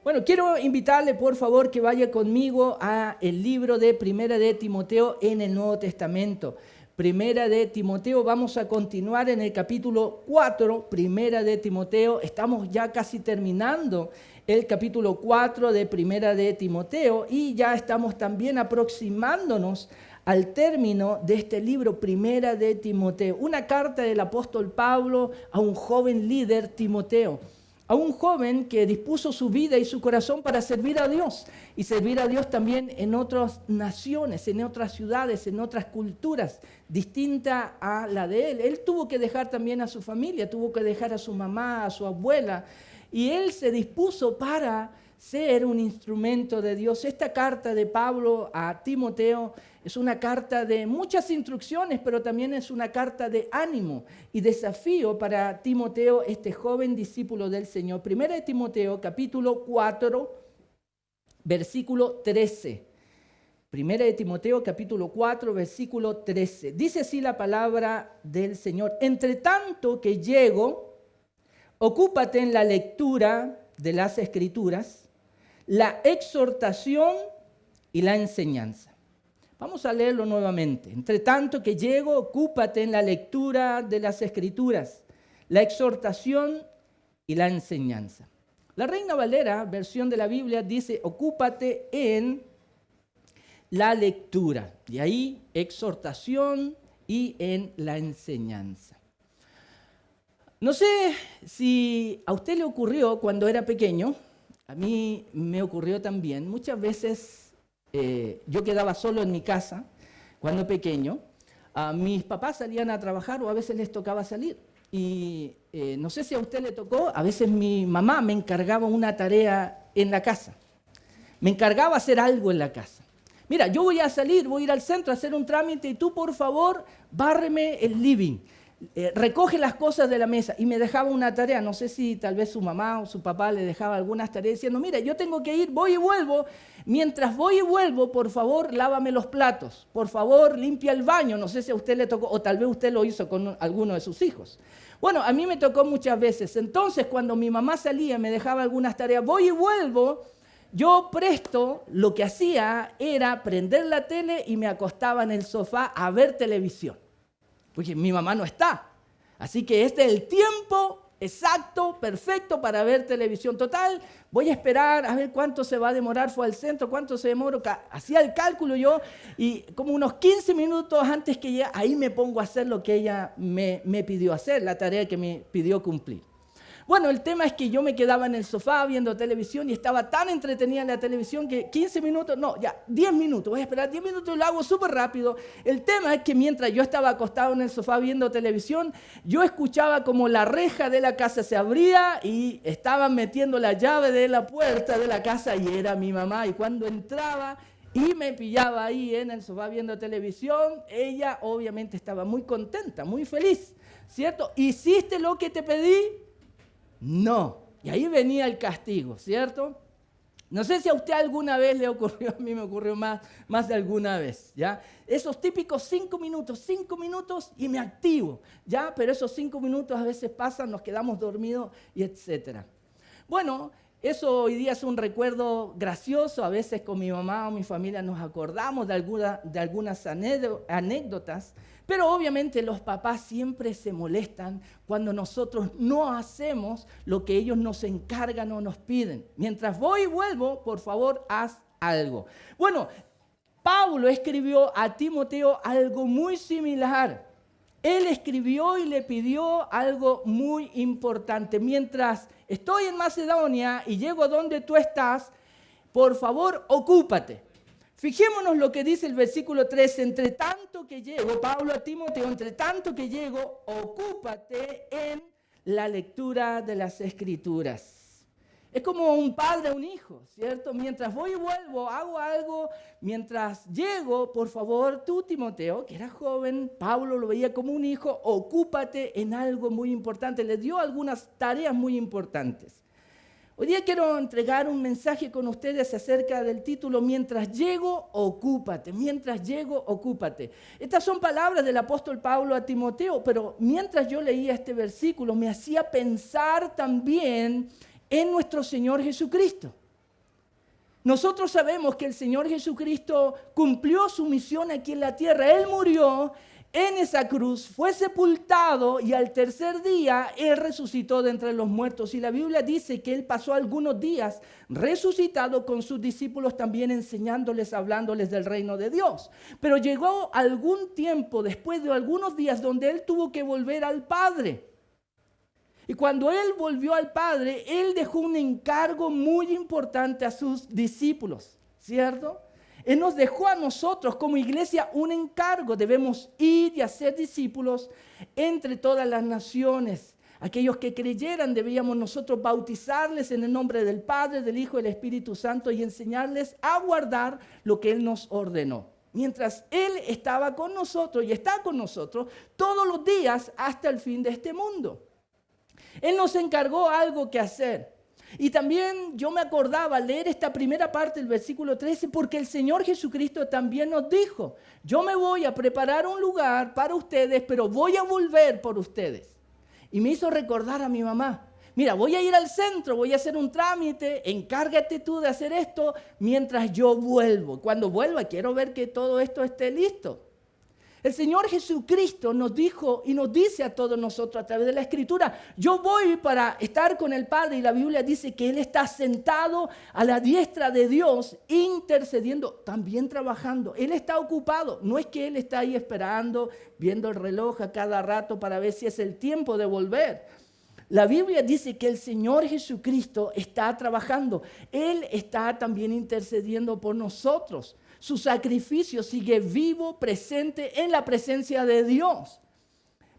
Bueno, quiero invitarle, por favor, que vaya conmigo a el libro de Primera de Timoteo en el Nuevo Testamento. Primera de Timoteo, vamos a continuar en el capítulo 4, Primera de Timoteo. Estamos ya casi terminando el capítulo 4 de Primera de Timoteo y ya estamos también aproximándonos al término de este libro, Primera de Timoteo. Una carta del apóstol Pablo a un joven líder, Timoteo. A un joven que dispuso su vida y su corazón para servir a Dios y servir a Dios también en otras naciones, en otras ciudades, en otras culturas distintas a la de él. Él tuvo que dejar también a su familia, tuvo que dejar a su mamá, a su abuela, y él se dispuso para ser un instrumento de Dios. Esta carta de Pablo a Timoteo es una carta de muchas instrucciones, pero también es una carta de ánimo y desafío para Timoteo, este joven discípulo del Señor. Primera de Timoteo, capítulo 4, versículo 13. Primera de Timoteo, capítulo 4, versículo 13. Dice así la palabra del Señor. Entre tanto que llego, ocúpate en la lectura de las Escrituras, la exhortación y la enseñanza. Vamos a leerlo nuevamente. Entre tanto que llego, ocúpate en la lectura de las Escrituras, la exhortación y la enseñanza. La Reina Valera, versión de la Biblia, dice, ocúpate en la lectura. Y ahí, exhortación y en la enseñanza. No sé si a usted le ocurrió cuando era pequeño. A mí me ocurrió también. Muchas veces yo quedaba solo en mi casa cuando pequeño. Mis papás salían a trabajar o a veces les tocaba salir. Y no sé si a usted le tocó, a veces mi mamá me encargaba una tarea en la casa. Me encargaba hacer algo en la casa. Mira, yo voy a salir, voy a ir al centro a hacer un trámite y tú por favor bárreme el living. Recoge las cosas de la mesa y me dejaba una tarea, no sé si tal vez su mamá o su papá le dejaba algunas tareas diciendo, mira, yo tengo que ir, voy y vuelvo, mientras voy y vuelvo, por favor, lávame los platos, por favor, limpia el baño, no sé si a usted le tocó, o tal vez usted lo hizo con alguno de sus hijos. Bueno, a mí me tocó muchas veces, entonces cuando mi mamá salía y me dejaba algunas tareas, voy y vuelvo, yo presto, lo que hacía era prender la tele y me acostaba en el sofá a ver televisión. Porque mi mamá no está. Así que este es el tiempo exacto, perfecto para ver televisión. Total, voy a esperar a ver cuánto se va a demorar. Fue al centro, cuánto se demoró. Hacía el cálculo yo y como unos 15 minutos antes que llegue, ahí me pongo a hacer lo que ella me pidió hacer, la tarea que me pidió cumplir. Bueno, el tema es que yo me quedaba en el sofá viendo televisión y estaba tan entretenida en la televisión que 15 minutos, no, ya 10 minutos, voy a esperar 10 minutos y lo hago súper rápido. El tema es que mientras yo estaba acostado en el sofá viendo televisión, yo escuchaba como la reja de la casa se abría y estaban metiendo la llave de la puerta de la casa y era mi mamá. Y cuando entraba y me pillaba ahí en el sofá viendo televisión, ella obviamente estaba muy contenta, muy feliz, ¿cierto? ¿Hiciste lo que te pedí? No. Y ahí venía el castigo, ¿cierto? No sé si a usted alguna vez le ocurrió, a mí me ocurrió más de alguna vez, ¿ya? Esos típicos 5 minutos y me activo, ¿ya? Pero esos 5 minutos a veces pasan, nos quedamos dormidos y etcétera. Bueno, eso hoy día es un recuerdo gracioso, a veces con mi mamá o mi familia nos acordamos de algunas anécdotas, pero obviamente los papás siempre se molestan cuando nosotros no hacemos lo que ellos nos encargan o nos piden. Mientras voy y vuelvo, por favor, haz algo. Bueno, Pablo escribió a Timoteo algo muy similar. Él escribió y le pidió algo muy importante. Mientras estoy en Macedonia y llego a donde tú estás, por favor, ocúpate. Fijémonos lo que dice el versículo 3. Entre tanto que llego, Pablo a Timoteo, entre tanto que llego, ocúpate en la lectura de las Escrituras. Es como un padre a un hijo, ¿cierto? Mientras voy y vuelvo, hago algo. Mientras llego, por favor, tú, Timoteo, que eras joven, Pablo lo veía como un hijo, ocúpate en algo muy importante. Le dio algunas tareas muy importantes. Hoy día quiero entregar un mensaje con ustedes acerca del título Mientras llego, ocúpate. Mientras llego, ocúpate. Estas son palabras del apóstol Pablo a Timoteo, pero mientras yo leía este versículo me hacía pensar también en nuestro Señor Jesucristo. Nosotros sabemos que el Señor Jesucristo cumplió su misión aquí en la tierra. Él murió en esa cruz, fue sepultado y al tercer día Él resucitó de entre los muertos. Y la Biblia dice que Él pasó algunos días resucitado con sus discípulos también enseñándoles, hablándoles del reino de Dios. Pero llegó algún tiempo, después de algunos días, donde Él tuvo que volver al Padre. Y cuando Él volvió al Padre, Él dejó un encargo muy importante a sus discípulos, ¿cierto? Él nos dejó a nosotros como iglesia un encargo. Debemos ir y hacer discípulos entre todas las naciones. Aquellos que creyeran debíamos nosotros bautizarles en el nombre del Padre, del Hijo y del Espíritu Santo y enseñarles a guardar lo que Él nos ordenó. Mientras Él estaba con nosotros y está con nosotros todos los días hasta el fin de este mundo. Él nos encargó algo que hacer. Y también yo me acordaba leer esta primera parte del versículo 13 porque el Señor Jesucristo también nos dijo, yo me voy a preparar un lugar para ustedes, pero voy a volver por ustedes. Y me hizo recordar a mi mamá. Mira, voy a ir al centro, voy a hacer un trámite, encárgate tú de hacer esto mientras yo vuelvo. Cuando vuelva quiero ver que todo esto esté listo. El Señor Jesucristo nos dijo y nos dice a todos nosotros a través de la Escritura, yo voy para estar con el Padre y la Biblia dice que Él está sentado a la diestra de Dios, intercediendo, también trabajando. Él está ocupado, no es que Él está ahí esperando, viendo el reloj a cada rato para ver si es el tiempo de volver. La Biblia dice que el Señor Jesucristo está trabajando, Él está también intercediendo por nosotros. Su sacrificio sigue vivo, presente en la presencia de Dios.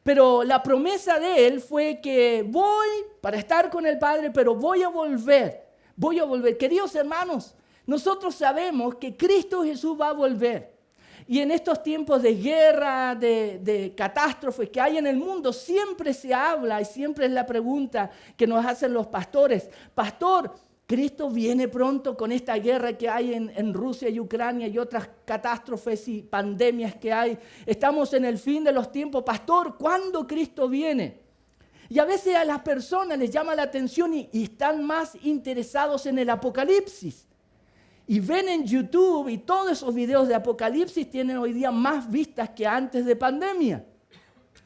Pero la promesa de Él fue que voy para estar con el Padre, pero voy a volver. Voy a volver. Queridos hermanos, nosotros sabemos que Cristo Jesús va a volver. Y en estos tiempos de guerra, de catástrofes que hay en el mundo, siempre se habla y siempre es la pregunta que nos hacen los pastores. Pastor, Cristo viene pronto con esta guerra que hay en Rusia y Ucrania y otras catástrofes y pandemias que hay. Estamos en el fin de los tiempos. Pastor, ¿cuándo Cristo viene? Y a veces a las personas les llama la atención y están más interesados en el Apocalipsis. Y ven en YouTube y todos esos videos de Apocalipsis tienen hoy día más vistas que antes de pandemia,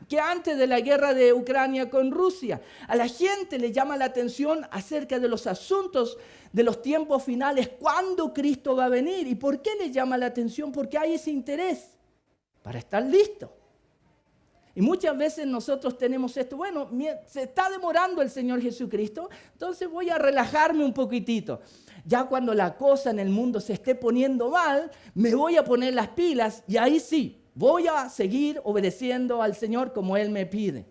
que antes de la guerra de Ucrania con Rusia. A la gente le llama la atención acerca de los asuntos de los tiempos finales, cuándo Cristo va a venir. ¿Y por qué le llama la atención? Porque hay ese interés para estar listo. Y muchas veces nosotros tenemos esto, bueno, se está demorando el Señor Jesucristo, entonces voy a relajarme un poquitito. Ya cuando la cosa en el mundo se esté poniendo mal, me voy a poner las pilas y ahí sí, voy a seguir obedeciendo al Señor como Él me pide.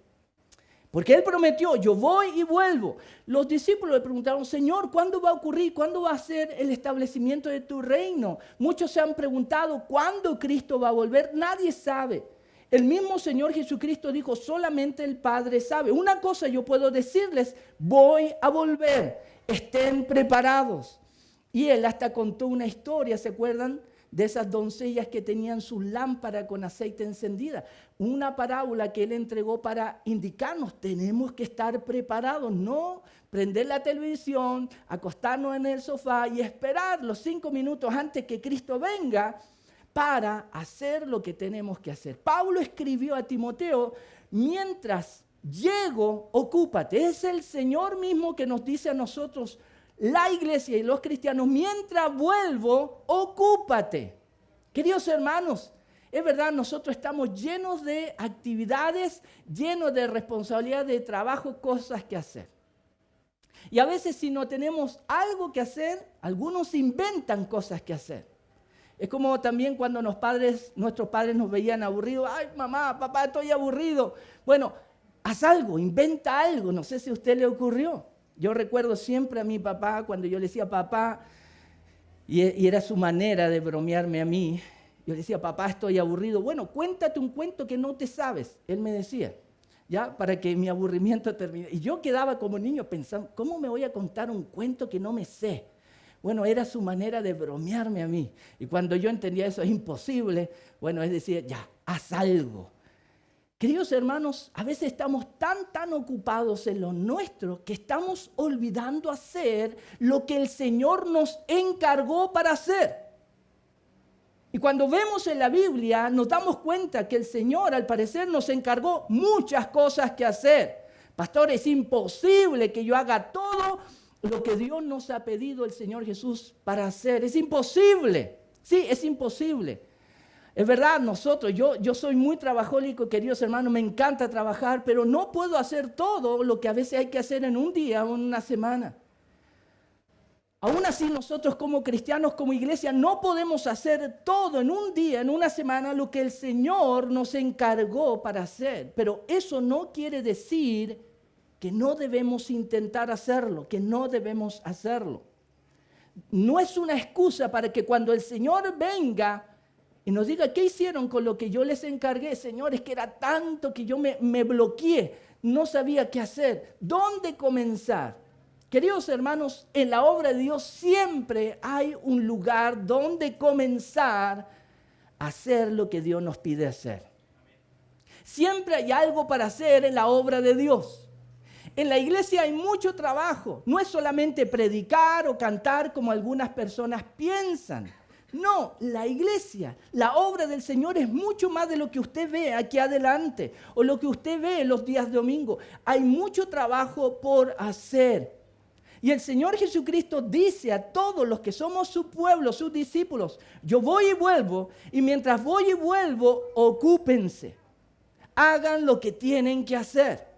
Porque Él prometió, yo voy y vuelvo. Los discípulos le preguntaron, Señor, ¿cuándo va a ocurrir? ¿Cuándo va a ser el establecimiento de tu reino? Muchos se han preguntado, ¿cuándo Cristo va a volver? Nadie sabe. El mismo Señor Jesucristo dijo, solamente el Padre sabe. Una cosa yo puedo decirles, voy a volver, estén preparados. Y Él hasta contó una historia, ¿se acuerdan? De esas doncellas que tenían su lámpara con aceite encendida. Una parábola que Él entregó para indicarnos, tenemos que estar preparados, no prender la televisión, acostarnos en el sofá y esperar los 5 minutos antes que Cristo venga para hacer lo que tenemos que hacer. Pablo escribió a Timoteo, mientras llego, ocúpate. Es el Señor mismo que nos dice a nosotros, la iglesia y los cristianos, mientras vuelvo, ocúpate. Queridos hermanos, es verdad, nosotros estamos llenos de actividades, llenos de responsabilidad, de trabajo, cosas que hacer. Y a veces si no tenemos algo que hacer, algunos inventan cosas que hacer. Es como también cuando nuestros padres nos veían aburridos. Ay, mamá, papá, estoy aburrido. Bueno, haz algo, inventa algo. No sé si a usted le ocurrió. Yo recuerdo siempre a mi papá cuando yo le decía papá, y era su manera de bromearme a mí. Yo le decía, papá, estoy aburrido. Bueno, cuéntate un cuento que no te sabes. Él me decía, ya, para que mi aburrimiento termine. Y yo quedaba como niño pensando, ¿cómo me voy a contar un cuento que no me sé? Bueno, era su manera de bromearme a mí. Y cuando yo entendía eso es imposible, bueno, es decir, ya, haz algo. Queridos hermanos, a veces estamos tan ocupados en lo nuestro que estamos olvidando hacer lo que el Señor nos encargó para hacer. Y cuando vemos en la Biblia, nos damos cuenta que el Señor, al parecer, nos encargó muchas cosas que hacer. Pastor, es imposible que yo haga todo lo que Dios nos ha pedido el Señor Jesús para hacer. Es imposible. Sí, es imposible. Es verdad, yo soy muy trabajólico, queridos hermanos, me encanta trabajar, pero no puedo hacer todo lo que a veces hay que hacer en un día o en una semana. Aún así, nosotros como cristianos, como iglesia, no podemos hacer todo en un día, en una semana, lo que el Señor nos encargó para hacer. Pero eso no quiere decir que no debemos intentar hacerlo, que no debemos hacerlo. No es una excusa para que cuando el Señor venga y nos diga, ¿qué hicieron con lo que yo les encargué? Señor, es que era tanto que yo me bloqueé, no sabía qué hacer. ¿Dónde comenzar? Queridos hermanos, en la obra de Dios siempre hay un lugar donde comenzar a hacer lo que Dios nos pide hacer. Siempre hay algo para hacer en la obra de Dios. En la iglesia hay mucho trabajo. No es solamente predicar o cantar como algunas personas piensan. No, la iglesia, la obra del Señor es mucho más de lo que usted ve aquí adelante o lo que usted ve en los días de domingo. Hay mucho trabajo por hacer. Y el Señor Jesucristo dice a todos los que somos su pueblo, sus discípulos, yo voy y vuelvo, y mientras voy y vuelvo, ocúpense. Hagan lo que tienen que hacer.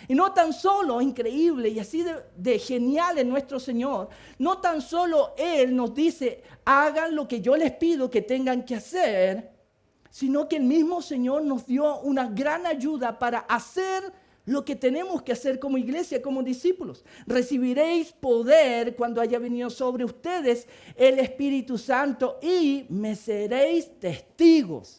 Y no tan solo increíble y así de genial en nuestro Señor, no tan solo Él nos dice, hagan lo que yo les pido que tengan que hacer, sino que el mismo Señor nos dio una gran ayuda para hacer lo que tenemos que hacer como iglesia, como discípulos. Recibiréis poder cuando haya venido sobre ustedes el Espíritu Santo y me seréis testigos.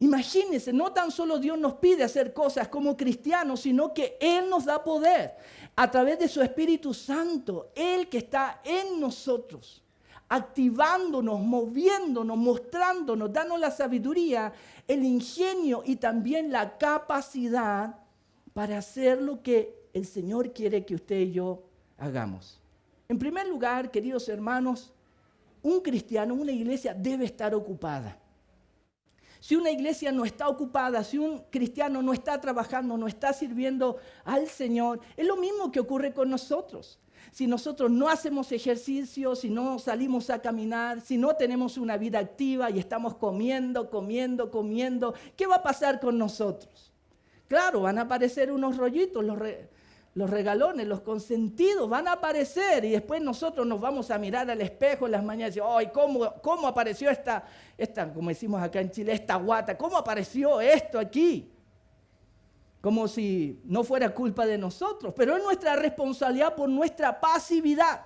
Imagínense, no tan solo Dios nos pide hacer cosas como cristianos, sino que Él nos da poder a través de su Espíritu Santo, Él que está en nosotros, activándonos, moviéndonos, mostrándonos, dándonos la sabiduría, el ingenio y también la capacidad para hacer lo que el Señor quiere que usted y yo hagamos. En primer lugar, queridos hermanos, un cristiano, una iglesia debe estar ocupada. Si una iglesia no está ocupada, si un cristiano no está trabajando, no está sirviendo al Señor, es lo mismo que ocurre con nosotros. Si nosotros no hacemos ejercicio, si no salimos a caminar, si no tenemos una vida activa y estamos comiendo, ¿qué va a pasar con nosotros? Claro, van a aparecer unos rollitos, los regalones, los consentidos van a aparecer y después nosotros nos vamos a mirar al espejo en las mañanas y decir, ¡ay, cómo apareció esta, como decimos acá en Chile, esta guata! ¿Cómo apareció esto aquí? Como si no fuera culpa de nosotros, pero es nuestra responsabilidad por nuestra pasividad.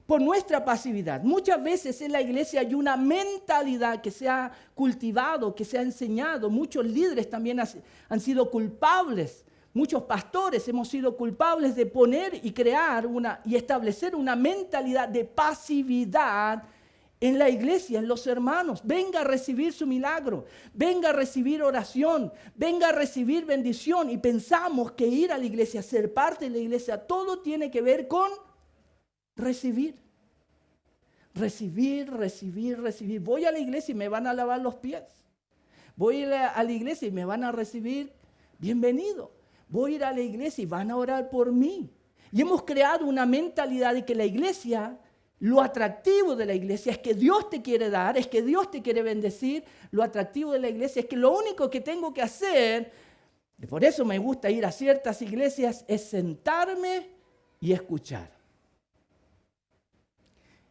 Por nuestra pasividad. Muchas veces en la iglesia hay una mentalidad que se ha cultivado, que se ha enseñado. Muchos líderes también han sido culpables. Muchos pastores hemos sido culpables de poner y crear y establecer una mentalidad de pasividad en la iglesia, en los hermanos. Venga a recibir su milagro, venga a recibir oración, venga a recibir bendición. Y pensamos que ir a la iglesia, ser parte de la iglesia, todo tiene que ver con recibir. Recibir. Voy a la iglesia y me van a lavar los pies. Voy a la iglesia y me van a recibir bienvenido. Voy a ir a la iglesia y van a orar por mí. Y hemos creado una mentalidad de que la iglesia, lo atractivo de la iglesia es que Dios te quiere dar, es que Dios te quiere bendecir. Lo atractivo de la iglesia es que lo único que tengo que hacer, y por eso me gusta ir a ciertas iglesias, es sentarme y escuchar.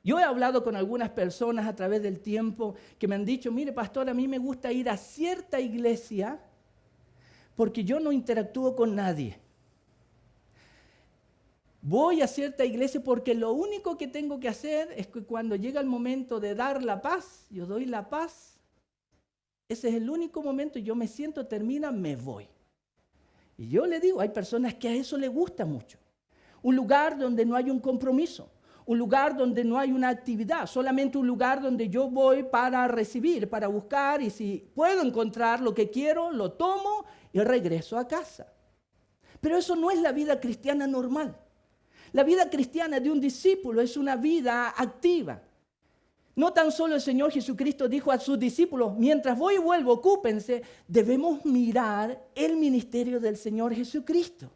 Yo he hablado con algunas personas a través del tiempo que me han dicho, mire pastor, a mí me gusta ir a cierta iglesia porque yo no interactúo con nadie. Voy a cierta iglesia porque lo único que tengo que hacer es que cuando llega el momento de dar la paz, yo doy la paz. Ese es el único momento, yo me siento, termina, me voy. Y yo le digo, hay personas que a eso les gusta mucho. Un lugar donde no hay un compromiso. un lugar donde no hay una actividad, solamente un lugar donde yo voy para recibir, para buscar, y si puedo encontrar lo que quiero, lo tomo y regreso a casa. Pero eso no es la vida cristiana normal. La vida cristiana de un discípulo es una vida activa. No tan solo el Señor Jesucristo dijo a sus discípulos, mientras voy y vuelvo, ocúpense, debemos mirar el ministerio del Señor Jesucristo.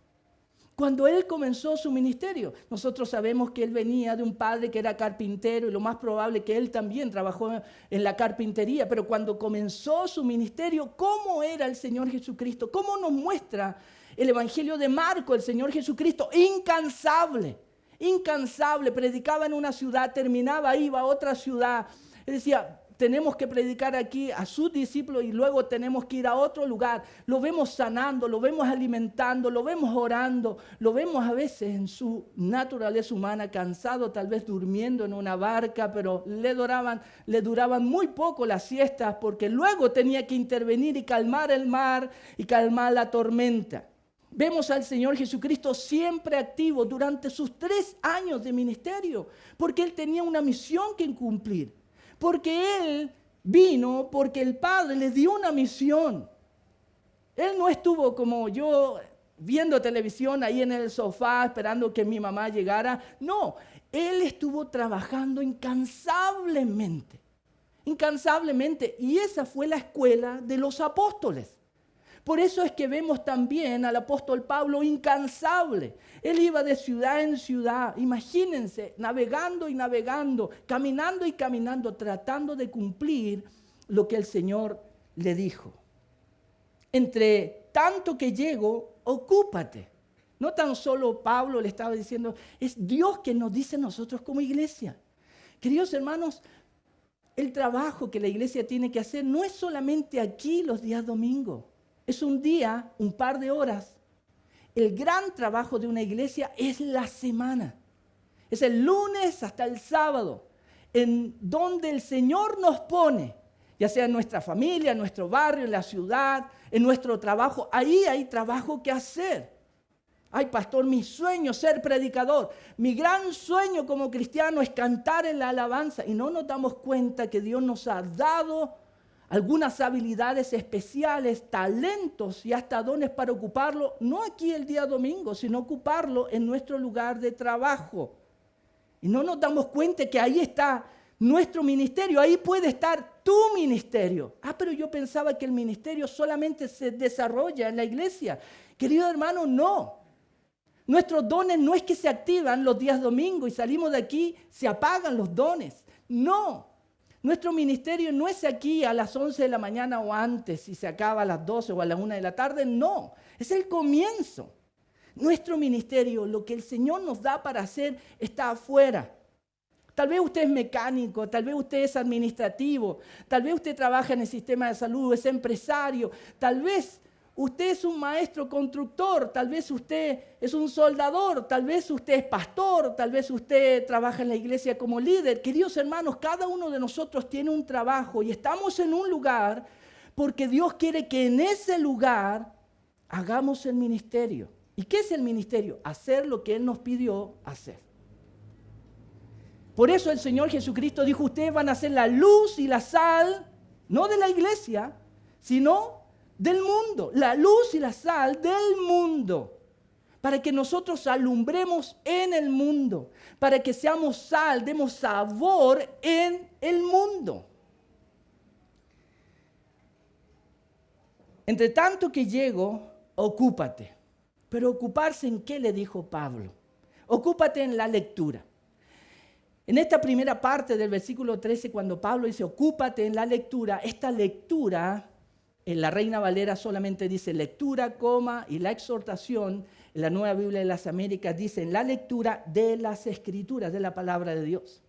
Cuando Él comenzó su ministerio, nosotros sabemos que Él venía de un padre que era carpintero y lo más probable que Él también trabajó en la carpintería, pero cuando comenzó su ministerio, ¿cómo era el Señor Jesucristo? ¿Cómo nos muestra el Evangelio de Marco, el Señor Jesucristo? Incansable, incansable, predicaba en una ciudad, terminaba, iba a otra ciudad. Él decía, tenemos que predicar aquí a sus discípulos y luego tenemos que ir a otro lugar. Lo vemos sanando, lo vemos alimentando, lo vemos orando, lo vemos a veces en su naturaleza humana, cansado, tal vez durmiendo en una barca, pero le duraban muy poco las siestas porque luego tenía que intervenir y calmar el mar y calmar la tormenta. Vemos al Señor Jesucristo siempre activo durante sus 3 años de ministerio, porque Él tenía una misión que cumplir. Porque Él vino, porque el Padre le dio una misión. Él no estuvo como yo viendo televisión ahí en el sofá esperando que mi mamá llegara. No, Él estuvo trabajando incansablemente. Incansablemente. Y esa fue la escuela de los apóstoles. Por eso es que vemos también al apóstol Pablo incansable. Él iba de ciudad en ciudad, imagínense, navegando y navegando, caminando y caminando, tratando de cumplir lo que el Señor le dijo. Entre tanto que llego, ocúpate. No tan solo Pablo le estaba diciendo, es Dios que nos dice a nosotros como iglesia. Queridos hermanos, el trabajo que la iglesia tiene que hacer no es solamente aquí los días domingos. Es un día, un par de horas. El gran trabajo de una iglesia es la semana. Es el lunes hasta el sábado, en donde el Señor nos pone, ya sea en nuestra familia, en nuestro barrio, en la ciudad, en nuestro trabajo. Ahí hay trabajo que hacer. Ay, pastor, mi sueño es ser predicador. Mi gran sueño como cristiano es cantar en la alabanza. Y no nos damos cuenta que Dios nos ha dado algunas habilidades especiales, talentos y hasta dones para ocuparlo, no aquí el día domingo, sino ocuparlo en nuestro lugar de trabajo. Y no nos damos cuenta que ahí está nuestro ministerio, ahí puede estar tu ministerio. Pero yo pensaba que el ministerio solamente se desarrolla en la iglesia. Querido hermano, no. Nuestros dones no es que se activan los días domingos y salimos de aquí, se apagan los dones. No. Nuestro ministerio no es aquí a las 11 de la mañana o antes, y se acaba a las 12 o a la 1 de la tarde, no. Es el comienzo. Nuestro ministerio, lo que el Señor nos da para hacer, está afuera. Tal vez usted es mecánico, tal vez usted es administrativo, tal vez usted trabaja en el sistema de salud, es empresario, tal vez usted es un maestro constructor, tal vez usted es un soldador, tal vez usted es pastor, tal vez usted trabaja en la iglesia como líder. Queridos hermanos, cada uno de nosotros tiene un trabajo y estamos en un lugar porque Dios quiere que en ese lugar hagamos el ministerio. ¿Y qué es el ministerio? Hacer lo que Él nos pidió hacer. Por eso el Señor Jesucristo dijo, ustedes van a ser la luz y la sal, no de la iglesia, sino del mundo, la luz y la sal del mundo, para que nosotros alumbremos en el mundo, para que seamos sal, demos sabor en el mundo. Entre tanto que llego, ocúpate. Pero ocuparse en qué le dijo Pablo. Ocúpate en la lectura. En esta primera parte del versículo 13, cuando Pablo dice ocúpate en la lectura, esta lectura en la Reina Valera solamente dice lectura, coma, y la exhortación en la Nueva Biblia de las Américas dice en la lectura de las Escrituras, de la palabra de Dios.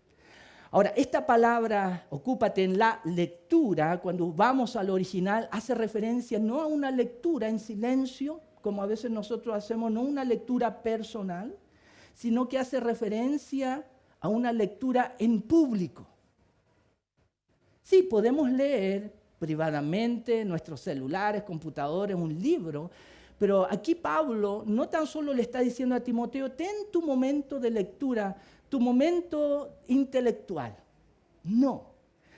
Ahora, esta palabra, ocúpate en la lectura, cuando vamos al original, hace referencia no a una lectura en silencio, como a veces nosotros hacemos, no una lectura personal, sino que hace referencia a una lectura en público. Sí, podemos leer privadamente, nuestros celulares, computadores, un libro, Pero aquí Pablo no tan solo le está diciendo a Timoteo, ten tu momento de lectura, tu momento intelectual. No.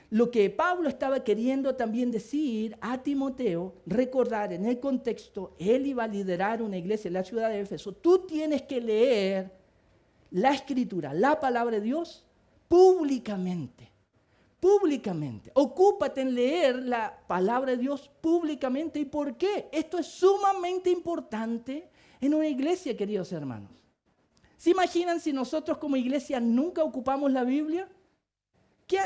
Lo que Pablo estaba queriendo también decir a Timoteo, recordar en el contexto, él iba a liderar una iglesia en la ciudad de Éfeso. Tú tienes que leer la Escritura, la palabra de Dios, públicamente. Públicamente. Ocúpate en leer la palabra de Dios públicamente. ¿Y por qué? Esto es sumamente importante en una iglesia, queridos hermanos. ¿Se imaginan si nosotros como iglesia nunca ocupamos la Biblia?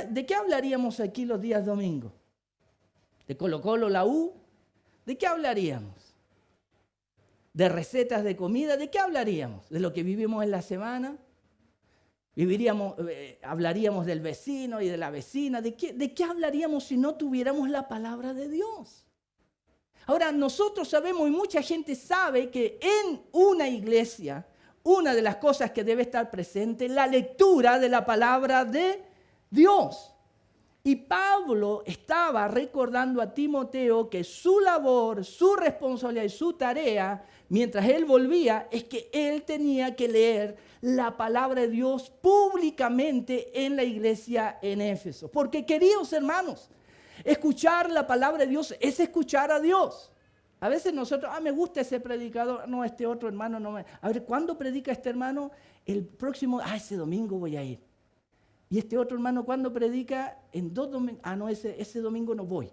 ¿De qué hablaríamos aquí los días domingos? ¿De Colo-Colo, la U? ¿De qué hablaríamos? ¿De recetas de comida? ¿De qué hablaríamos? ¿De lo que vivimos en la semana? Hablaríamos del vecino y de la vecina. ¿De qué hablaríamos si no tuviéramos la palabra de Dios? Ahora, nosotros sabemos y mucha gente sabe que en una iglesia, una de las cosas que debe estar presente es la lectura de la palabra de Dios. Y Pablo estaba recordando a Timoteo que su labor, su responsabilidad y su tarea, mientras él volvía, es que él tenía que leer la palabra de Dios públicamente en la iglesia en Éfeso. Porque, queridos hermanos, escuchar la palabra de Dios es escuchar a Dios. A veces nosotros, me gusta ese predicador, no, este otro hermano no me... A ver, ¿cuándo predica este hermano? El próximo, ese domingo voy a ir. Y este otro hermano, ¿cuándo predica? En 2 domingos. No, ese domingo no voy.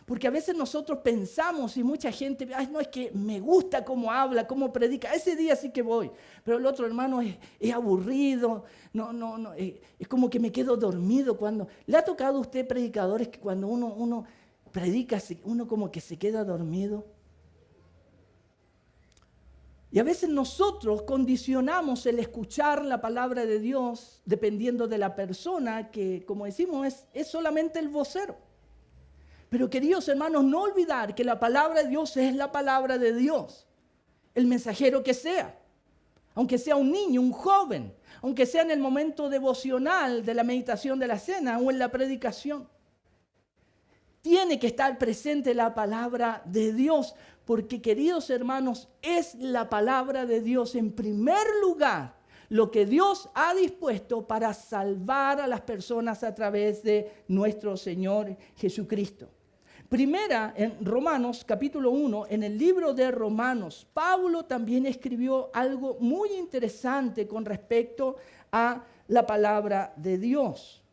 Porque a veces nosotros pensamos y mucha gente, no, es que me gusta cómo habla, cómo predica. Ese día sí que voy. Pero el otro hermano es aburrido. No, es como que me quedo dormido cuando... ¿Le ha tocado a usted predicadores que cuando uno predica, uno como que se queda dormido? Y a veces nosotros condicionamos el escuchar la palabra de Dios dependiendo de la persona que, como decimos, es solamente el vocero. Pero queridos hermanos, no olvidar que la palabra de Dios es la palabra de Dios. El mensajero que sea. Aunque sea un niño, un joven. Aunque sea en el momento devocional de la meditación de la cena o en la predicación. Tiene que estar presente la palabra de Dios. Porque, queridos hermanos, es la palabra de Dios en primer lugar lo que Dios ha dispuesto para salvar a las personas a través de nuestro Señor Jesucristo. Primera, en Romanos capítulo 1, en el libro de Romanos, Pablo también escribió algo muy interesante con respecto a la palabra de Dios.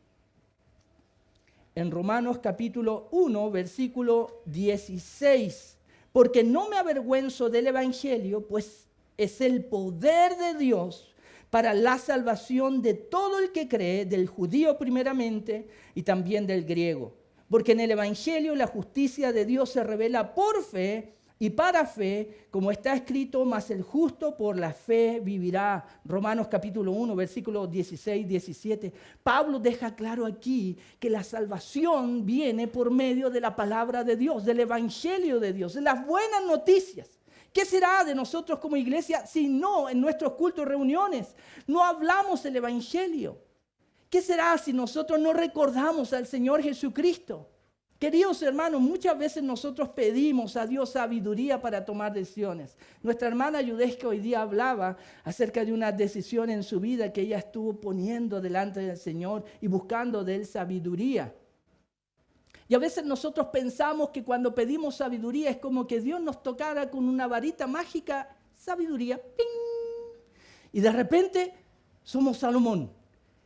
En Romanos capítulo 1, versículo 16. Porque no me avergüenzo del Evangelio, pues es el poder de Dios para la salvación de todo el que cree, del judío primeramente y también del griego. Porque en el Evangelio la justicia de Dios se revela por fe y para fe, como está escrito, mas el justo por la fe vivirá. Romanos capítulo 1, versículos 16, 17. Pablo deja claro aquí que la salvación viene por medio de la palabra de Dios, del Evangelio de Dios, de las buenas noticias. ¿Qué será de nosotros como iglesia si no en nuestros cultos, reuniones, no hablamos el Evangelio? ¿Qué será si nosotros no recordamos al Señor Jesucristo? Queridos hermanos, muchas veces nosotros pedimos a Dios sabiduría para tomar decisiones. Nuestra hermana Yudesca hoy día hablaba acerca de una decisión en su vida que ella estuvo poniendo delante del Señor y buscando de Él sabiduría. Y a veces nosotros pensamos que cuando pedimos sabiduría es como que Dios nos tocara con una varita mágica, sabiduría, ¡ping! Y de repente somos Salomón,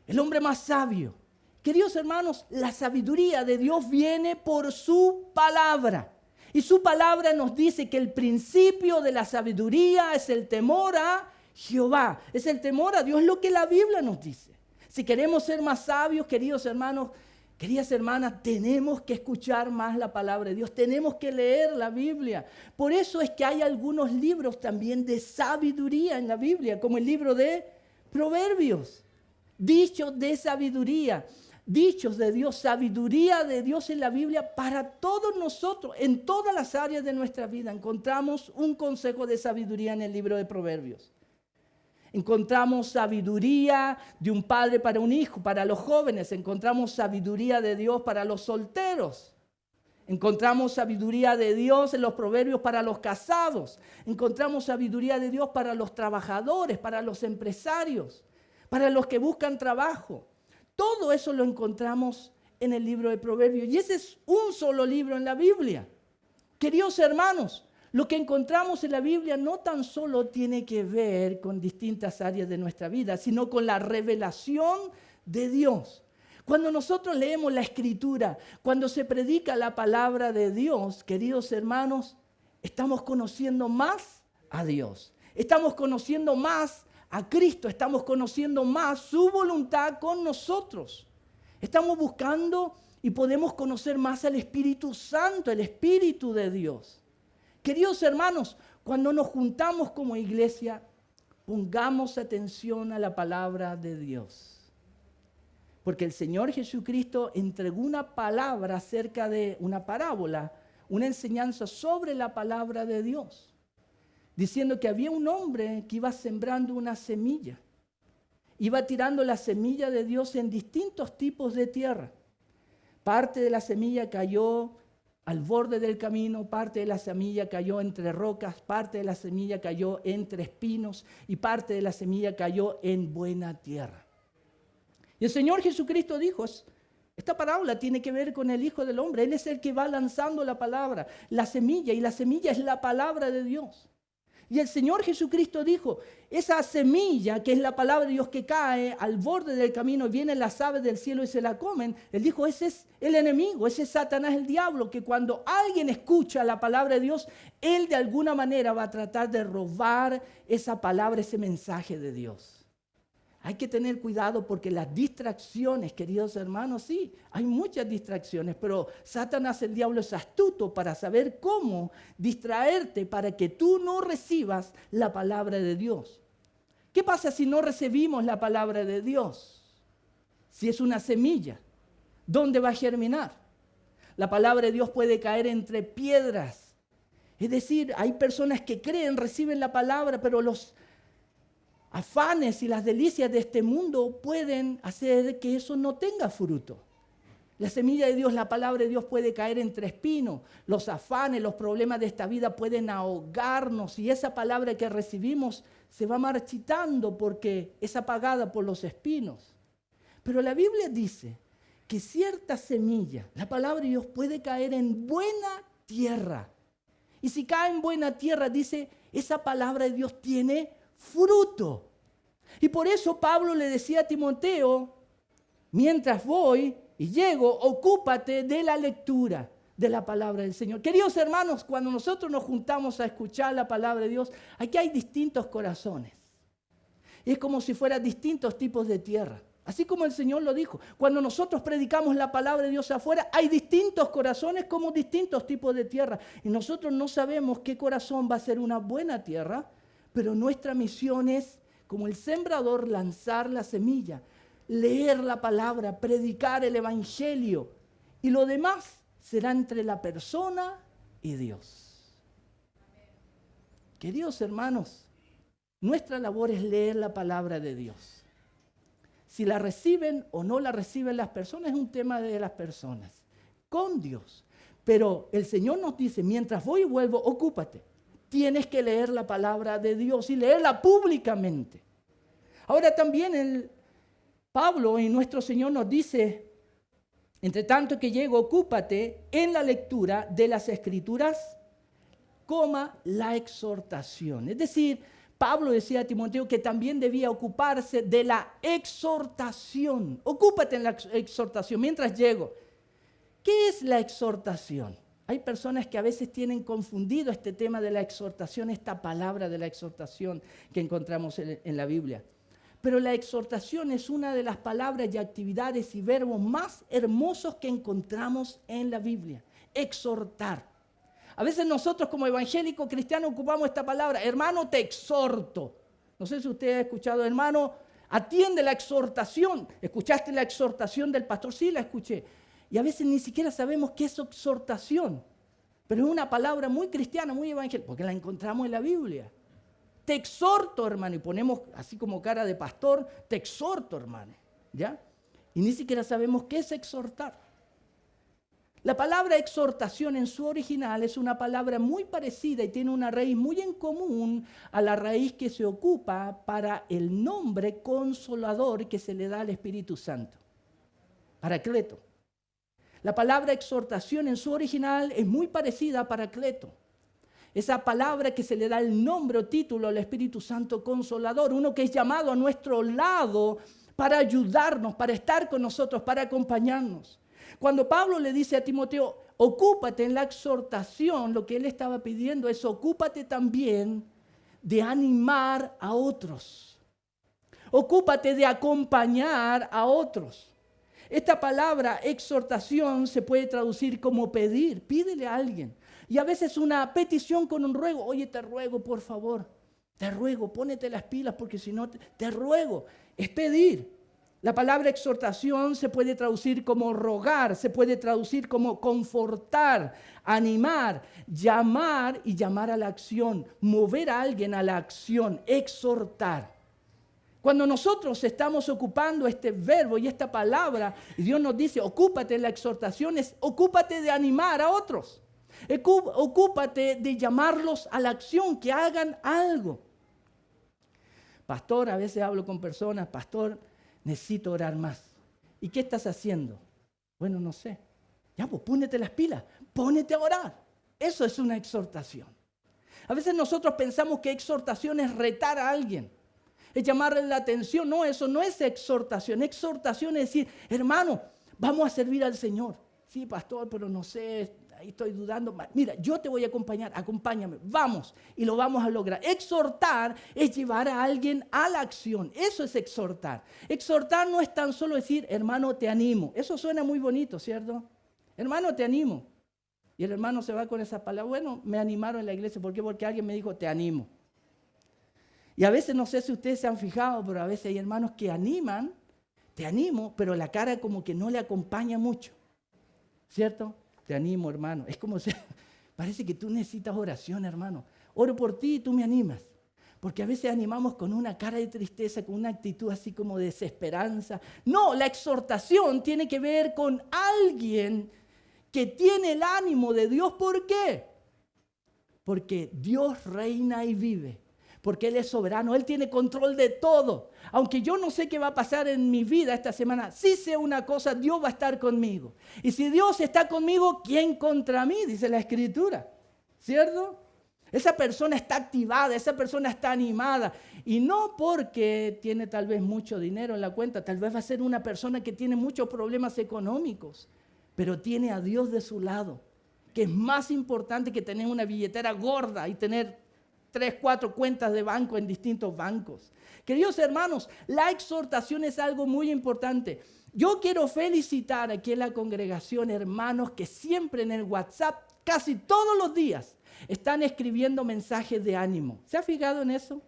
el hombre más sabio. Queridos hermanos, la sabiduría de Dios viene por su palabra. Y su palabra nos dice que el principio de la sabiduría es el temor a Jehová. Es el temor a Dios, es lo que la Biblia nos dice. Si queremos ser más sabios, queridos hermanos, queridas hermanas, tenemos que escuchar más la palabra de Dios. Tenemos que leer la Biblia. Por eso es que hay algunos libros también de sabiduría en la Biblia, como el libro de Proverbios. Dichos de sabiduría. Dichos de Dios, sabiduría de Dios en la Biblia para todos nosotros, en todas las áreas de nuestra vida. Encontramos un consejo de sabiduría en el libro de Proverbios. Encontramos sabiduría de un padre para un hijo, para los jóvenes. Encontramos sabiduría de Dios para los solteros. Encontramos sabiduría de Dios en los proverbios para los casados. Encontramos sabiduría de Dios para los trabajadores, para los empresarios, para los que buscan trabajo. Todo eso lo encontramos en el libro de Proverbios. Y ese es un solo libro en la Biblia. Queridos hermanos, lo que encontramos en la Biblia no tan solo tiene que ver con distintas áreas de nuestra vida, sino con la revelación de Dios. Cuando nosotros leemos la Escritura, cuando se predica la palabra de Dios, queridos hermanos, estamos conociendo más a Dios. Estamos conociendo más a Cristo, estamos conociendo más su voluntad con nosotros. Estamos buscando y podemos conocer más al Espíritu Santo, el Espíritu de Dios. Queridos hermanos, cuando nos juntamos como iglesia, pongamos atención a la palabra de Dios. Porque el Señor Jesucristo entregó una palabra acerca de una parábola, una enseñanza sobre la palabra de Dios, diciendo que había un hombre que iba sembrando una semilla. Iba tirando la semilla de Dios en distintos tipos de tierra. Parte de la semilla cayó al borde del camino, parte de la semilla cayó entre rocas, parte de la semilla cayó entre espinos y parte de la semilla cayó en buena tierra. Y el Señor Jesucristo dijo, esta parábola tiene que ver con el Hijo del Hombre. Él es el que va lanzando la palabra, la semilla, y la semilla es la palabra de Dios. Y el Señor Jesucristo dijo, esa semilla que es la palabra de Dios que cae al borde del camino y vienen las aves del cielo y se la comen, Él dijo, ese es el enemigo, ese es Satanás, el diablo, que cuando alguien escucha la palabra de Dios, él de alguna manera va a tratar de robar esa palabra, ese mensaje de Dios. Hay que tener cuidado porque las distracciones, queridos hermanos, sí, hay muchas distracciones, pero Satanás, el diablo, es astuto para saber cómo distraerte para que tú no recibas la palabra de Dios. ¿Qué pasa si no recibimos la palabra de Dios? Si es una semilla, ¿dónde va a germinar? La palabra de Dios puede caer entre piedras. Es decir, hay personas que creen, reciben la palabra, pero los afanes y las delicias de este mundo pueden hacer que eso no tenga fruto. La semilla de Dios, la palabra de Dios puede caer entre espinos. Los afanes, los problemas de esta vida pueden ahogarnos y esa palabra que recibimos se va marchitando porque es apagada por los espinos. Pero la Biblia dice que cierta semilla, la palabra de Dios, puede caer en buena tierra. Y si cae en buena tierra, dice, esa palabra de Dios tiene fruto. Y por eso Pablo le decía a Timoteo, mientras voy y llego, ocúpate de la lectura de la palabra del Señor. Queridos hermanos, cuando nosotros nos juntamos a escuchar la palabra de Dios, aquí hay distintos corazones. Es como si fueran distintos tipos de tierra. Así como el Señor lo dijo, cuando nosotros predicamos la palabra de Dios afuera, hay distintos corazones como distintos tipos de tierra. Y nosotros no sabemos qué corazón va a ser una buena tierra, pero nuestra misión es, como el sembrador, lanzar la semilla, leer la palabra, predicar el evangelio. Y lo demás será entre la persona y Dios. Queridos hermanos, nuestra labor es leer la palabra de Dios. Si la reciben o no la reciben las personas es un tema de las personas, con Dios. Pero el Señor nos dice, mientras voy y vuelvo, ocúpate. Tienes que leer la palabra de Dios y leerla públicamente. Ahora también Pablo y nuestro Señor nos dice, entre tanto que llego, ocúpate en la lectura de las Escrituras, la exhortación. Es decir, Pablo decía a Timoteo que también debía ocuparse de la exhortación. Ocúpate en la exhortación mientras llego. ¿Qué es la exhortación? Hay personas que a veces tienen confundido este tema de la exhortación, esta palabra de la exhortación que encontramos en la Biblia. Pero la exhortación es una de las palabras y actividades y verbos más hermosos que encontramos en la Biblia. Exhortar. A veces nosotros como evangélicos cristianos ocupamos esta palabra, hermano, te exhorto. No sé si usted ha escuchado, hermano, atiende la exhortación. ¿Escuchaste la exhortación del pastor? Sí, la escuché. Y a veces ni siquiera sabemos qué es exhortación. Pero es una palabra muy cristiana, muy evangélica, porque la encontramos en la Biblia. Te exhorto, hermano, y ponemos así como cara de pastor, te exhorto, hermano, ¿ya? Y ni siquiera sabemos qué es exhortar. La palabra exhortación en su original es una palabra muy parecida y tiene una raíz muy en común a la raíz que se ocupa para el nombre consolador que se le da al Espíritu Santo. Paracleto. La palabra exhortación en su original es muy parecida a paracleto. Esa palabra que se le da el nombre o título al Espíritu Santo consolador, uno que es llamado a nuestro lado para ayudarnos, para estar con nosotros, para acompañarnos. Cuando Pablo le dice a Timoteo, ocúpate en la exhortación, lo que él estaba pidiendo es ocúpate también de animar a otros. Ocúpate de acompañar a otros. Esta palabra exhortación se puede traducir como pedir, pídele a alguien. Y a veces una petición con un ruego, oye, te ruego por favor, te ruego, pónete las pilas porque si no, te ruego, es pedir. La palabra exhortación se puede traducir como rogar, se puede traducir como confortar, animar, llamar y llamar a la acción, mover a alguien a la acción, exhortar. Cuando nosotros estamos ocupando este verbo y esta palabra, y Dios nos dice, ocúpate en la exhortación, es ocúpate de animar a otros. Ocúpate de llamarlos a la acción, que hagan algo. Pastor, a veces hablo con personas, pastor, necesito orar más. ¿Y qué estás haciendo? Bueno, no sé. Ya, pues pónete las pilas, pónete a orar. Eso es una exhortación. A veces nosotros pensamos que exhortación es retar a alguien, es llamarle la atención. No, eso no es exhortación. Exhortación es decir, hermano, vamos a servir al Señor. Sí, pastor, pero no sé, ahí estoy dudando. Mira, yo te voy a acompañar, acompáñame, vamos, y lo vamos a lograr. Exhortar es llevar a alguien a la acción, eso es exhortar. Exhortar no es tan solo decir, hermano, te animo. Eso suena muy bonito, ¿cierto? Hermano, te animo. Y el hermano se va con esa palabra, bueno, me animaron en la iglesia, ¿por qué? Porque alguien me dijo, te animo. Y a veces, no sé si ustedes se han fijado, pero a veces hay hermanos que animan, te animo, pero la cara como que no le acompaña mucho, ¿cierto? Te animo, hermano. Es como si, parece que tú necesitas oración, hermano. Oro por ti y tú me animas. Porque a veces animamos con una cara de tristeza, con una actitud así como de desesperanza. No, la exhortación tiene que ver con alguien que tiene el ánimo de Dios. ¿Por qué? Porque Dios reina y vive. Porque Él es soberano, Él tiene control de todo. Aunque yo no sé qué va a pasar en mi vida esta semana, sí sé una cosa, Dios va a estar conmigo. Y si Dios está conmigo, ¿quién contra mí? Dice la Escritura, ¿cierto? Esa persona está activada, esa persona está animada. Y no porque tiene tal vez mucho dinero en la cuenta, tal vez va a ser una persona que tiene muchos problemas económicos, pero tiene a Dios de su lado, que es más importante que tener una billetera gorda y tener 3, 4 cuentas de banco en distintos bancos. Queridos hermanos, la exhortación es algo muy importante. Yo quiero felicitar aquí en la congregación hermanos que siempre en el WhatsApp, casi todos los días, están escribiendo mensajes de ánimo. ¿Se ha fijado en eso?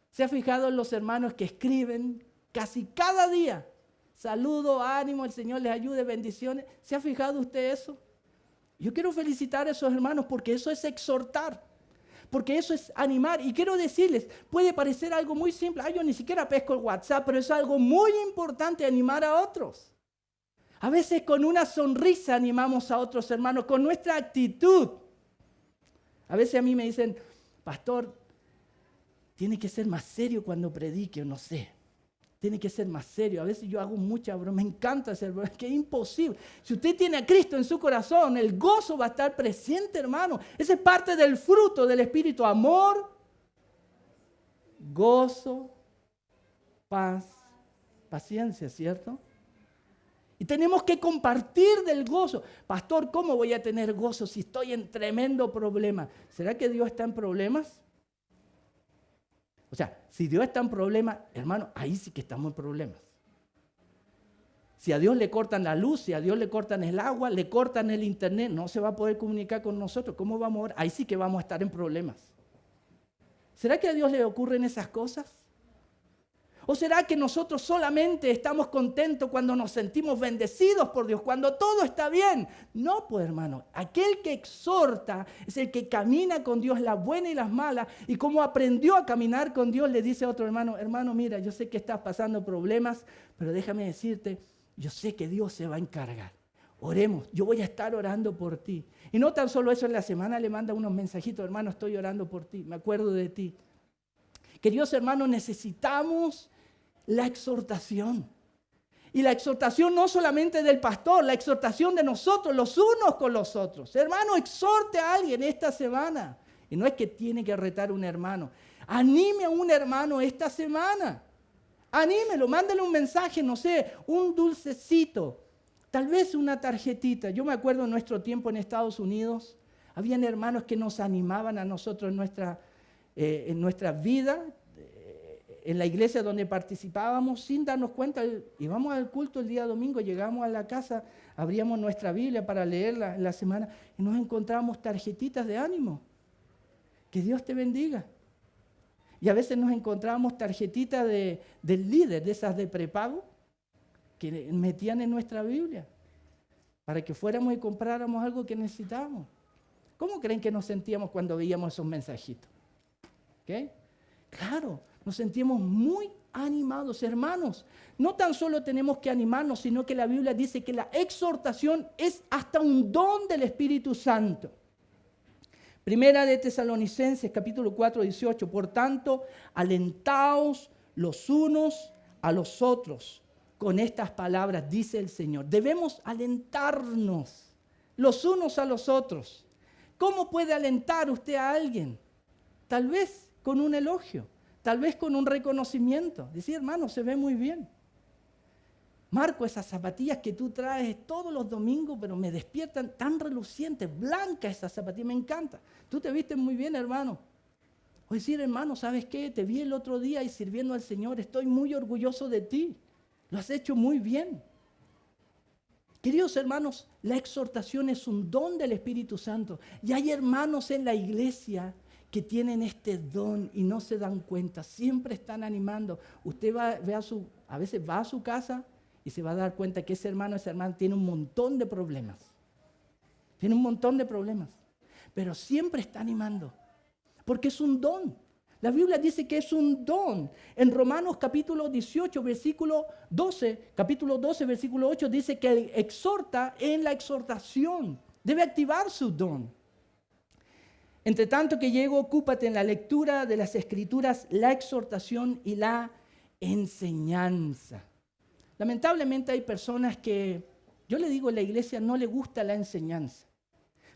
¿Se ha fijado en los hermanos que escriben casi cada día? Saludo, ánimo, el Señor les ayude, bendiciones. ¿Se ha fijado usted eso? Yo quiero felicitar a esos hermanos porque eso es exhortar. Porque eso es animar. Y quiero decirles, puede parecer algo muy simple. Yo ni siquiera pesco el WhatsApp, pero es algo muy importante animar a otros. A veces con una sonrisa animamos a otros hermanos, con nuestra actitud. A veces a mí me dicen, pastor, tiene que ser más serio cuando predique, o no sé. Tiene que ser más serio. A veces yo hago mucha broma, me encanta hacer broma, es que es imposible. Si usted tiene a Cristo en su corazón, el gozo va a estar presente, hermano. Esa es parte del fruto del Espíritu. Amor, gozo, paz, paciencia, ¿cierto? Y tenemos que compartir del gozo. Pastor, ¿cómo voy a tener gozo si estoy en tremendo problema? ¿Será que Dios está en problemas? O sea, si Dios está en problemas, hermano, ahí sí que estamos en problemas. Si a Dios le cortan la luz, si a Dios le cortan el agua, le cortan el internet, no se va a poder comunicar con nosotros. ¿Cómo vamos a orar? Ahí sí que vamos a estar en problemas. ¿Será que a Dios le ocurren esas cosas? ¿O será que nosotros solamente estamos contentos cuando nos sentimos bendecidos por Dios, cuando todo está bien? No, pues hermano, aquel que exhorta es el que camina con Dios las buenas y las malas, y como aprendió a caminar con Dios, le dice a otro hermano, hermano, mira, yo sé que estás pasando problemas, pero déjame decirte, yo sé que Dios se va a encargar. Oremos, yo voy a estar orando por ti. Y no tan solo eso, en la semana le manda unos mensajitos, hermano, estoy orando por ti, me acuerdo de ti. Queridos hermanos, necesitamos la exhortación. Y la exhortación no solamente del pastor, la exhortación de nosotros, los unos con los otros. Hermano, exhorte a alguien esta semana. Y no es que tiene que retar a un hermano. Anime a un hermano esta semana. Anímelo, mándale un mensaje, no sé, un dulcecito. Tal vez una tarjetita. Yo me acuerdo en nuestro tiempo en Estados Unidos, habían hermanos que nos animaban a nosotros en nuestra vida, en la iglesia donde participábamos, sin darnos cuenta. Íbamos al culto el día domingo, llegamos a la casa, abríamos nuestra Biblia para leerla en la semana y nos encontrábamos tarjetitas de ánimo. Que Dios te bendiga. Y a veces nos encontrábamos tarjetitas del líder, de esas de prepago, que metían en nuestra Biblia, para que fuéramos y compráramos algo que necesitábamos. ¿Cómo creen que nos sentíamos cuando veíamos esos mensajitos? ¿Okay? Claro, nos sentíamos muy animados, hermanos. No tan solo tenemos que animarnos, sino que la Biblia dice que la exhortación es hasta un don del Espíritu Santo. Primera de Tesalonicenses, capítulo 4, 18. Por tanto, alentaos los unos a los otros con estas palabras, dice el Señor. Debemos alentarnos los unos a los otros. ¿Cómo puede alentar usted a alguien? Tal vez con un elogio, tal vez con un reconocimiento. Decir, hermano, se ve muy bien. Marco, esas zapatillas que tú traes todos los domingos, pero me despiertan tan relucientes, blancas esas zapatillas, me encanta. Tú te vistes muy bien, hermano. O decir, hermano, ¿sabes qué? Te vi el otro día y sirviendo al Señor, estoy muy orgulloso de ti. Lo has hecho muy bien. Queridos hermanos, la exhortación es un don del Espíritu Santo. Y hay hermanos en la iglesia que tienen este don y no se dan cuenta. Siempre están animando. Usted a veces va a su casa y se va a dar cuenta que esa hermana tiene un montón de problemas. Tiene un montón de problemas. Pero siempre está animando. Porque es un don. La Biblia dice que es un don. En Romanos capítulo 18, versículo 12, capítulo 12, versículo 8, dice que exhorta en la exhortación. Debe activar su don. Entre tanto que llego, ocúpate en la lectura de las Escrituras, la exhortación y la enseñanza. Lamentablemente hay personas que, yo le digo, en la iglesia no le gusta la enseñanza.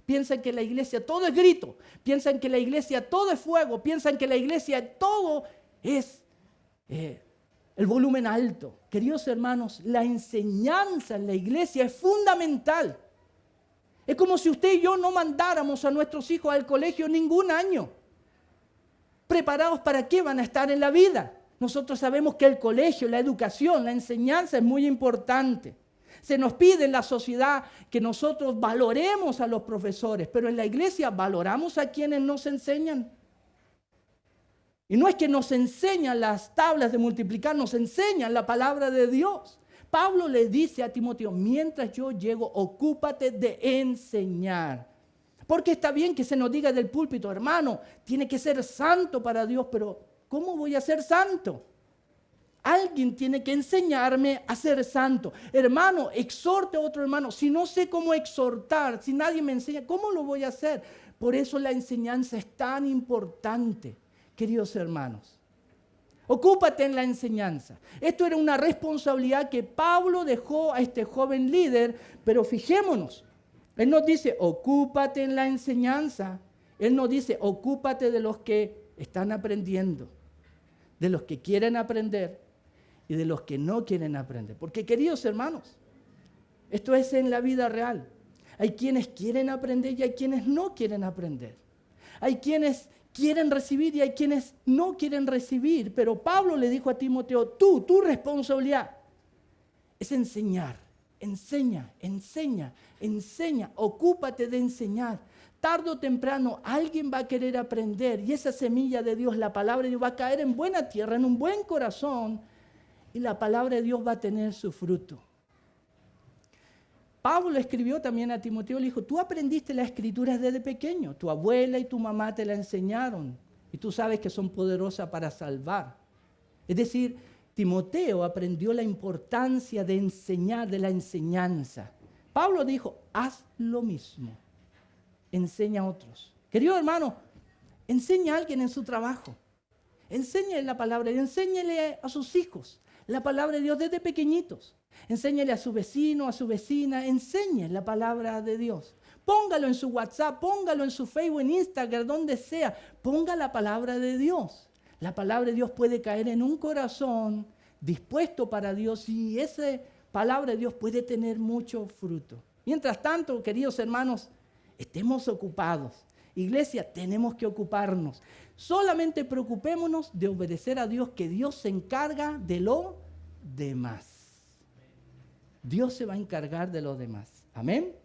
Piensan que la iglesia todo es grito, piensan que la iglesia todo es fuego, piensan que la iglesia todo es el volumen alto. Queridos hermanos, la enseñanza en la iglesia es fundamental. Es como si usted y yo no mandáramos a nuestros hijos al colegio ningún año. ¿Preparados para qué van a estar en la vida? Nosotros sabemos que el colegio, la educación, la enseñanza es muy importante. Se nos pide en la sociedad que nosotros valoremos a los profesores, pero en la iglesia valoramos a quienes nos enseñan. Y no es que nos enseñan las tablas de multiplicar, nos enseñan la palabra de Dios. Pablo le dice a Timoteo, mientras yo llego, ocúpate de enseñar. Porque está bien que se nos diga del púlpito, hermano, tiene que ser santo para Dios, pero ¿cómo voy a ser santo? Alguien tiene que enseñarme a ser santo. Hermano, exhorte a otro hermano. Si no sé cómo exhortar, si nadie me enseña, ¿cómo lo voy a hacer? Por eso la enseñanza es tan importante, queridos hermanos. Ocúpate en la enseñanza. Esto era una responsabilidad que Pablo dejó a este joven líder, pero fijémonos. Él nos dice, ocúpate en la enseñanza. Él nos dice, ocúpate de los que están aprendiendo, de los que quieren aprender y de los que no quieren aprender. Porque, queridos hermanos, esto es en la vida real. Hay quienes quieren aprender y hay quienes no quieren aprender. Hay quienes quieren recibir y hay quienes no quieren recibir. Pero Pablo le dijo a Timoteo, tu responsabilidad es enseñar. Enseña, ocúpate de enseñar. Tarde o temprano alguien va a querer aprender y esa semilla de Dios, la palabra de Dios, va a caer en buena tierra, en un buen corazón y la palabra de Dios va a tener su fruto. Pablo escribió también a Timoteo, le dijo, tú aprendiste las escrituras desde pequeño, tu abuela y tu mamá te la enseñaron y tú sabes que son poderosas para salvar. Es decir, Timoteo aprendió la importancia de enseñar, de la enseñanza. Pablo dijo, haz lo mismo. Enseña a otros. Querido hermano, enseña a alguien en su trabajo. Enséñale la palabra, enséñale a sus hijos la palabra de Dios desde pequeñitos. Enséñale a su vecino, a su vecina, enséñale la palabra de Dios. Póngalo en su WhatsApp, póngalo en su Facebook, en Instagram, donde sea. Ponga la palabra de Dios. La palabra de Dios puede caer en un corazón dispuesto para Dios y esa palabra de Dios puede tener mucho fruto. Mientras tanto, queridos hermanos, estemos ocupados. Iglesia, tenemos que ocuparnos. Solamente preocupémonos de obedecer a Dios, que Dios se encarga de lo demás. Dios se va a encargar de lo demás. Amén.